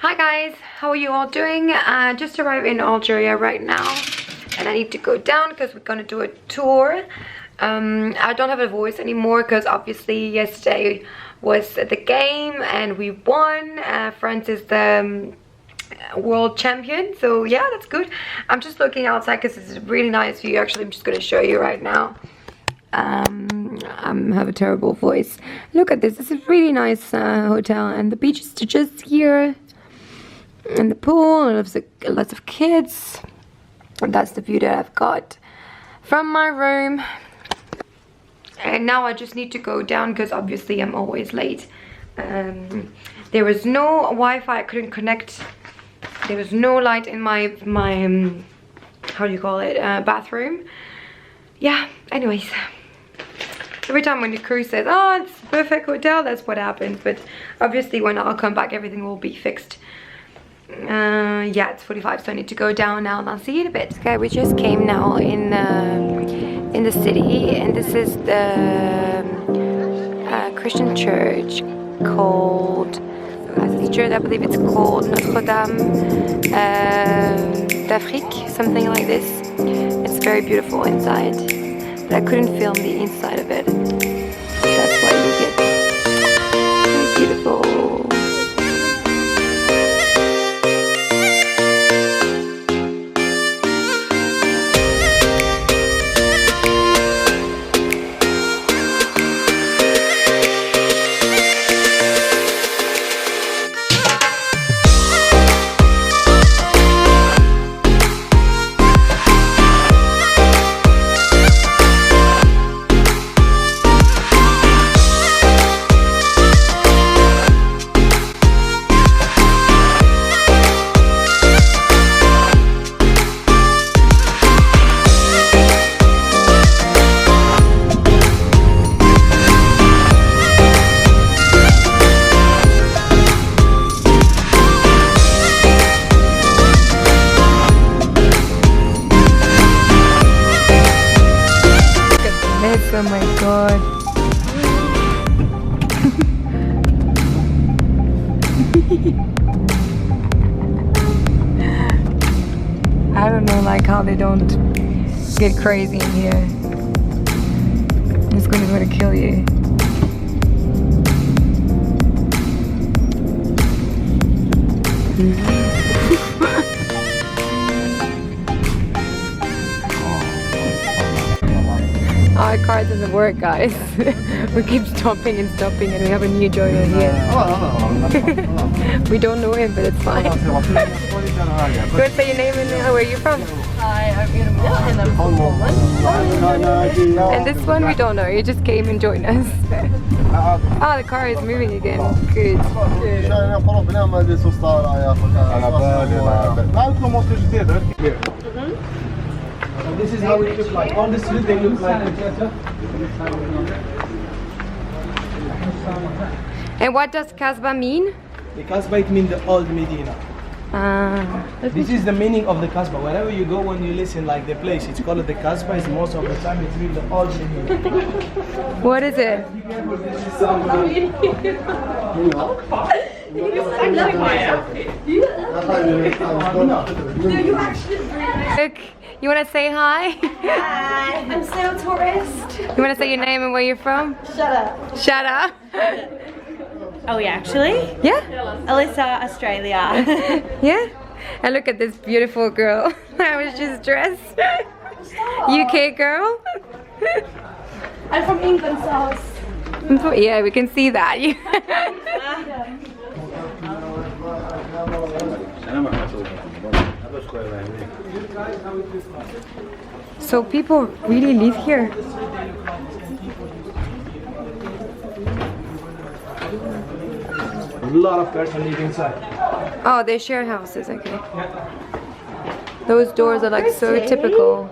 Hi guys, how are you all doing? Just arrived in Algeria right now and I need to go down because we're gonna do a tour. I don't have a voice anymore because obviously yesterday was the game and we won. France is the world champion, so yeah, that's good. I'm just looking outside because it's a really nice view. Actually, I'm just going to show you right now. I have a terrible voice. Look at this. It's a really nice hotel, and the beach is just here, and the pool, and lots of kids. And that's the view that I've got from my room. And now I just need to go down because obviously I'm always late. There was no Wi-Fi. I couldn't connect. There was no light in my how do you call it, bathroom. Yeah, anyways, every time when the crew says, oh, it's a perfect hotel, that's what happens. But obviously when I'll come back, everything will be fixed. Yeah, it's 45, so I need to go down now, and I'll see you in a bit. Okay, we just came now in the city, and this is the Christian church called, I believe it's called Notre Dame d'Afrique, something like this. It's very beautiful inside, but I couldn't film the inside of it. That's why you get very beautiful. Oh my god. I don't know, like, how they don't get crazy in here. It's gonna kill you. Our car doesn't work, guys. We keep stopping and stopping, and we have a new joiner here. We don't know him, but it's fine. You want to say your name and where you're from? Hi, I'm Andréa and I'm from Poland. And this one we don't know. You just came and joined us. Ah, the car is moving again. Good. This is how it looks like. On the street they look like it. And what does casbah mean? The casbah, it means the old Medina. This is the meaning of the casbah. Wherever you go, when you listen like the place, it's called the casbah. It's most of the time it means the old Medina. What is it? Look, you want to say hi? Hi, I'm still a tourist. You want to say your name and where you're from? Shut up. Shut up. Oh yeah, actually? Yeah? Alyssa, Australia. Yeah? And look at this beautiful girl. I was just dressed. UK girl. I'm from England, so Yeah, we can see that. So people really live here. A lot of person live inside. Oh, they share houses, okay. Those doors are like so typical.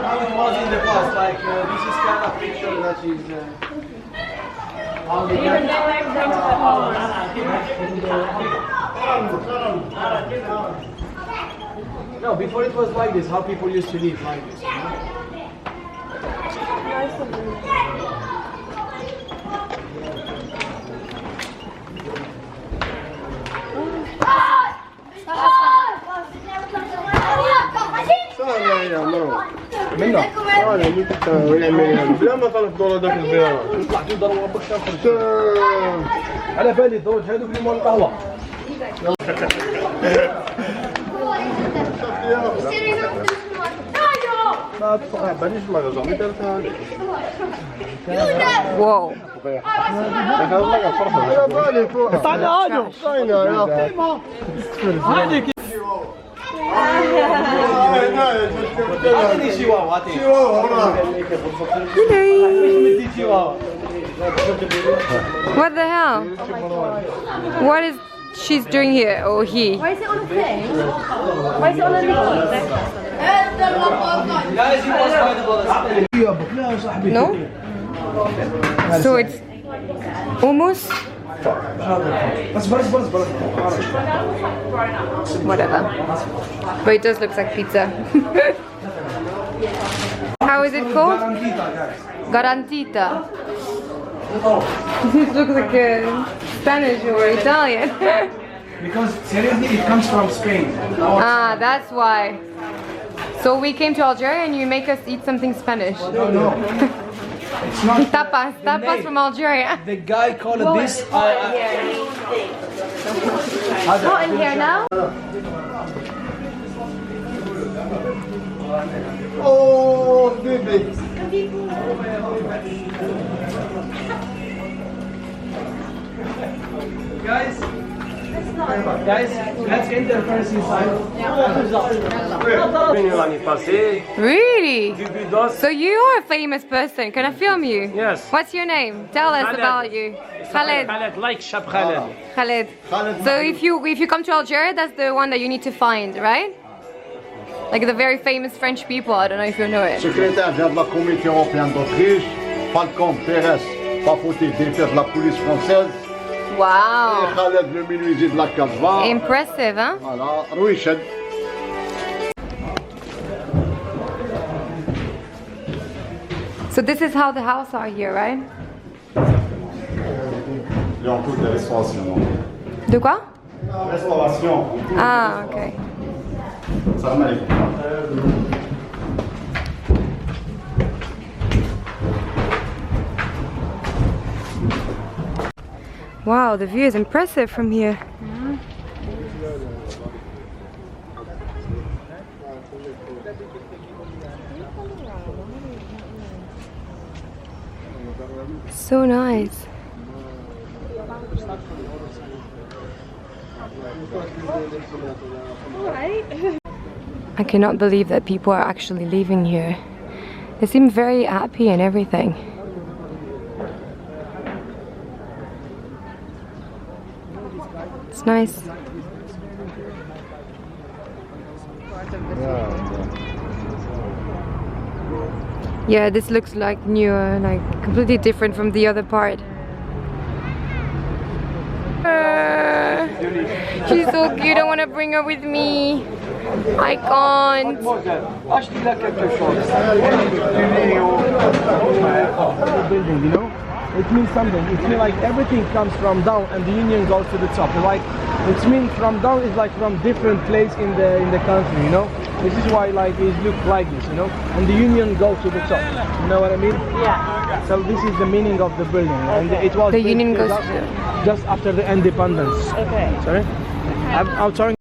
How it was in the past, like this is kind of picture that is on the No, before it was like this, how people used to live like this. منه انا قلت ونعمل بلا ما طلب دولار داك البيرة يطلع في ضربه بك تنخرج على بالي دول هذوك اللي مول القهوه ما باليش ما غزوني درتها Whoa. يا بالي فوق طلع هادو هذيك اعطيني شيواوا اعطيني شيواوا What the hell? What is she's doing here or he? Why is it on a thing? Why is it on a leaf? No? So it's almost whatever. But it does look like pizza. How is it called? Garantita. This looks like Spanish or Italian. Because seriously it comes from Spain. Ah, that's why. So we came to Algeria and you make us eat something Spanish. No. It's not Tapas from Algeria. the guy called this Not in here now. اوه بيبي Guys, let's enter first inside. l'année passée Really? du Budos. So you are a famous person. Can I film you? Yes. What's your name? Tell us Khaled. about you. Khaled. Khaled, like Shab Khaled. Khaled. So if you come to Algeria, that's the one that you need to find, right? Like the very famous French people. I don't know if you know it. Secrétaire vient de la Communauté européenne d'Autriche, Falcon Pérez, pas fauté, directeur de la police française, et Wow. Khaled le menuisier de la casbah. Impressive, huh? Voilà, Rouiched. So this is how the houses are here, right? Il y a en cours de restauration. De quoi? Restauration. Ah, okay. Salam alaikum. Wow, the view is impressive from here. So nice. I cannot believe that people are actually living here. They seem very happy and everything. It's nice. Yeah, this looks like newer, like completely different from the other part. She's so cute, I want to bring her with me. I can't. Building, you know, it means something. It means like everything comes from down and the union goes to the top. Like it means from down is like from different place in the country, you know. This is why like it looks like this, you know, and the union goes to the top. You know what I mean? Yeah. So this is the meaning of the building, and it was The built union goes just, to just after the independence. Okay. Sorry, I'm trying.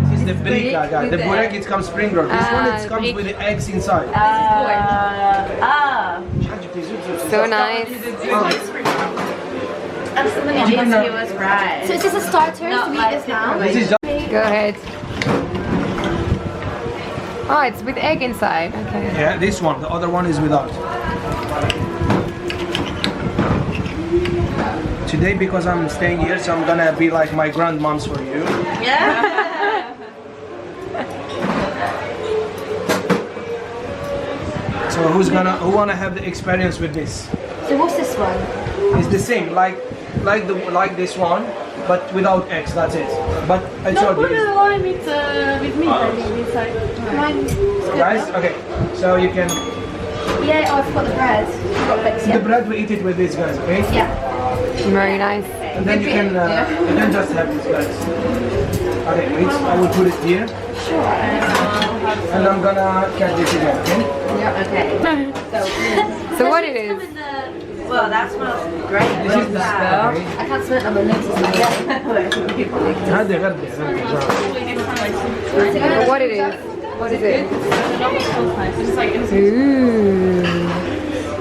This is the brika, guys. The burek it comes spring roll. This one it comes with the eggs inside. So nice. That's something I need to do as right. So is this a starter? So we eat this now? This is just, Go ahead. Oh, it's with egg inside. Okay. yeah, this one. The other one is without. Today, because I'm staying here, so I'm gonna be like my grandmoms for you. Yeah. So who wanna have the experience with this? So what's this one? It's the same, like this one, but without eggs. That's it. But I told you, it's- line with meat inside. guys. Okay, so you can Yeah, I've got the bread. I've got bits, the bread. We eat it with these guys. Okay. Yeah. Very nice. And then you can just have this, guys. Okay, wait. I will put it here. Sure. And I'm gonna catch this again. Okay? Yeah, okay. So what it is? Well, that smells great. This is the smell. I can't smell it on my nose. What it is? What is it?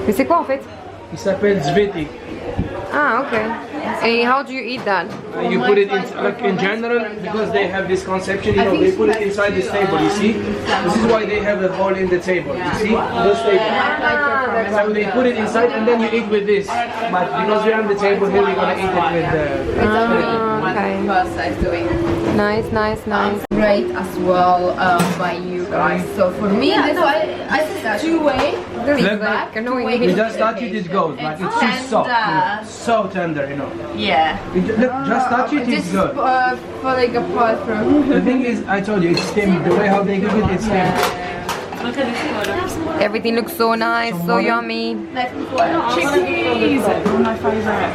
Mais c'est quoi en fait? Il s'appelle Zvetik. Ah, okay. And how do you eat that? You put it in, like in general, because they have this conception, you know, they put it inside this table, you see? This is why they have a bowl in the table, you see? This table. So they put it inside and then you eat with this. But because we're on the table here, we're gonna eat it with Okay. Nice, nice, nice. Great as well by you guys. So for me, I think two-way. Like, We just touch it, it goes. Like it's too soft, you know, so tender, you know. Yeah. Look, just touch it, it's good. Falling apart from. The thing is, I told you, it's steamed. The way how they cook it, it's steamed. Everything looks so nice, so yummy. Chickpeas. My favorite.